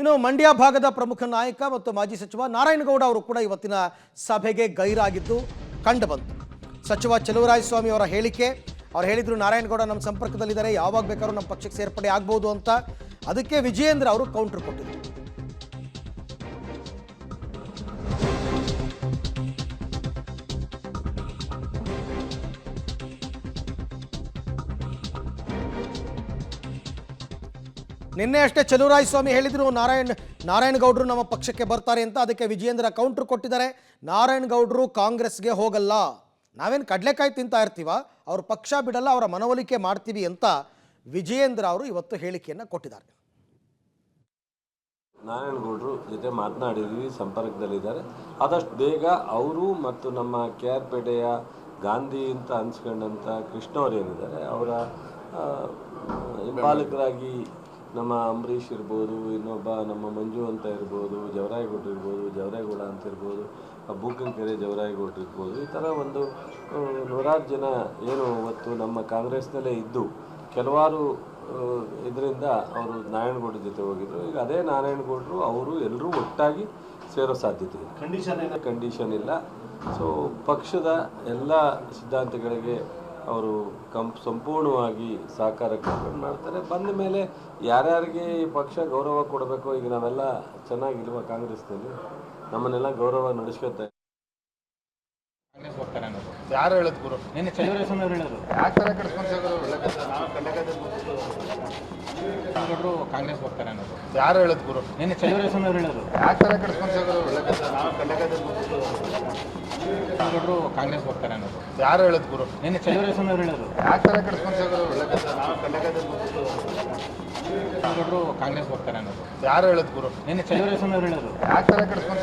ಇನ್ನು ಮಂಡ್ಯ ಭಾಗದ ಪ್ರಮುಖ ನಾಯಕ ಮತ್ತು ಮಾಜಿ ಸಚಿವ ನಾರಾಯಣಗೌಡ ಅವರು ಕೂಡ ಇವತ್ತಿನ ಸಭೆಗೆ ಗೈರಾಗಿದ್ದು ಕಂಡುಬಂತು. ಸಚಿವ ಚಲುವರಾಯಸ್ವಾಮಿ ಅವರ ಹೇಳಿಕೆ, ಅವ್ರು ಹೇಳಿದ್ರು ನಾರಾಯಣಗೌಡ ನಮ್ಮ ಸಂಪರ್ಕದಲ್ಲಿದ್ದಾರೆ, ಯಾವಾಗ ಬೇಕಾದ್ರೂ ನಮ್ಮ ಪಕ್ಷಕ್ಕೆ ಸೇರ್ಪಡೆ ಆಗ್ಬೋದು ಅಂತ. ಅದಕ್ಕೆ ವಿಜಯೇಂದ್ರ ಅವರು ಕೌಂಟರ್ ಕೊಟ್ಟಿದ್ರು. ನಿನ್ನೆ ಅಷ್ಟೇ ಚಲುವರಾಯಸ್ವಾಮಿ ಹೇಳಿದ್ರು ನಾರಾಯಣಗೌಡರು ನಮ್ಮ ಪಕ್ಷಕ್ಕೆ ಬರ್ತಾರೆ ಅಂತ. ಅದಕ್ಕೆ ವಿಜಯೇಂದ್ರ ಕೌಂಟರ್ ಕೊಟ್ಟಿದ್ದಾರೆ. ನಾರಾಯಣಗೌಡರು ಕಾಂಗ್ರೆಸ್ಗೆ ಹೋಗಲ್ಲ, ನಾವೇನು ಕಡಲೆಕಾಯಿ ತಿಂತಾ ಇರ್ತೀವ, ಅವ್ರ ಪಕ್ಷ ಬಿಡಲ್ಲ, ಅವರ ಮನವೊಲಿಕೆ ಮಾಡ್ತೀವಿ ಅಂತ ವಿಜಯೇಂದ್ರ ಅವರು ಇವತ್ತು ಹೇಳಿಕೆಯನ್ನು ಕೊಟ್ಟಿದ್ದಾರೆ. ನಾರಾಯಣಗೌಡರು ಜೊತೆ ಮಾತನಾಡಿದ್ವಿ, ಸಂಪರ್ಕದಲ್ಲಿದ್ದಾರೆ. ಆದಷ್ಟು ಬೇಗ ಅವರು ಮತ್ತು ನಮ್ಮ KR ಪೇಟೆಯ ಗಾಂಧಿ ಅಂತ ಅನ್ಸ್ಕೊಂಡಂಥ ಕೃಷ್ಣ ಅವರು ಏನಿದ್ದಾರೆ ಅವರ ಹಿಂಬಾಲಕರಾಗಿ ನಮ್ಮ ಅಂಬರೀಷ್ ಇರ್ಬೋದು, ಇನ್ನೊಬ್ಬ ನಮ್ಮ ಮಂಜು ಅಂತ ಇರ್ಬೋದು, ಜವರಾಯಗೌಡರು ಇರ್ಬೋದು, ಜವರಾಯಗೌಡ ಅಂತ ಇರ್ಬೋದು, ಬೂಕಂಕೆರೆ ಜವರಾಯಗೌಡರು ಇರ್ಬೋದು, ಈ ಥರ ಒಂದು 100 ಜನ ಏನು ಇವತ್ತು ನಮ್ಮ ಕಾಂಗ್ರೆಸ್ನಲ್ಲೇ ಇದ್ದು ಕೆಲವಾರು ಇದರಿಂದ ಅವರು ನಾರಾಯಣಗೌಡರ ಜೊತೆ ಹೋಗಿದ್ರು. ಈಗ ಅದೇ ನಾರಾಯಣಗೌಡರು ಅವರು ಎಲ್ಲರೂ ಒಟ್ಟಾಗಿ ಸೇರೋ ಸಾಧ್ಯತೆ ಇದೆ. ಕಂಡೀಷನ್ ಇಲ್ಲ. ಸೊ ಪಕ್ಷದ ಎಲ್ಲ ಸಿದ್ಧಾಂತಗಳಿಗೆ ಅವರು ಸಂಪೂರ್ಣವಾಗಿ ಸಹಕಾರ ಕರ್ಕೊಂಡು ಮಾಡ್ತಾರೆ. ಬಂದ ಮೇಲೆ ಯಾರ್ಯಾರಿಗೆ ಈ ಪಕ್ಷ ಗೌರವ ಕೊಡಬೇಕು, ಈಗ ನಾವೆಲ್ಲ ಚೆನ್ನಾಗಿಲ್ವ ಕಾಂಗ್ರೆಸ್ನಲ್ಲಿ, ನಮ್ಮನ್ನೆಲ್ಲ ಗೌರವ ನಡೆಸ್ಕೊತಾರೆ. ಕಾಂಗ್ರೆಸ್ ಹೋಗ್ತಾರೆ ಅನ್ನೋದು ಯಾರು ಹೇಳೋದು ಗುರು? ನಿನ್ನೆ ಚಲುವರಾಯಸ್ವಾಮಿ ಅವರು ಹೇಳೋದು ಯಾಕೆ ತಲೆ ಕೆಡಿಸ್ಕೊಂಡು ನಾರಾಯಣಗೌಡರು ಕಾಂಗ್ರೆಸ್ ಹೋಗ್ತಾರೆ ಅನ್ನೋದು ಯಾರು ಹೇಳೋದು ಗುರು? ನಿನ್ನೆ ಚಲುವರಾಯಸ್ವಾಮಿ ಅವರು ಹೇಳೋದು ಯಾಕೆ ತಲೆ ಕೆಡಿಸ್ಕೊಂಡು ನಾರಾಯಣಗೌಡರು ಕಾಂಗ್ರೆಸ್ ಹೋಗ್ತಾರೆ ಅನ್ನೋದು ಯಾರು ಹೇಳೋದು ಗುರು? ನಿನ್ನೆ ಚಲುವರಾಯಸ್ವಾಮಿ ಅವರು ಹೇಳೋದು ಯಾಕೆ ತಲೆ ಕೆಡಿಸ್ಕೊಂಡು ನಾರಾಯಣಗೌಡರು ಕಾಂಗ್ರೆಸ್ ಹೋಗ್ತಾರೆ ಅನ್ನೋದು ಯಾರು ಹೇಳೋದು ಗುರು? ನಿನ್ನೆ ಚಲುವರಾಯಸ್ವಾಮಿ ಅವರು ಹೇಳೋದು ಯಾಕೆ ತಲೆ ಕೆಡಿಸ್ಕೊಂಡು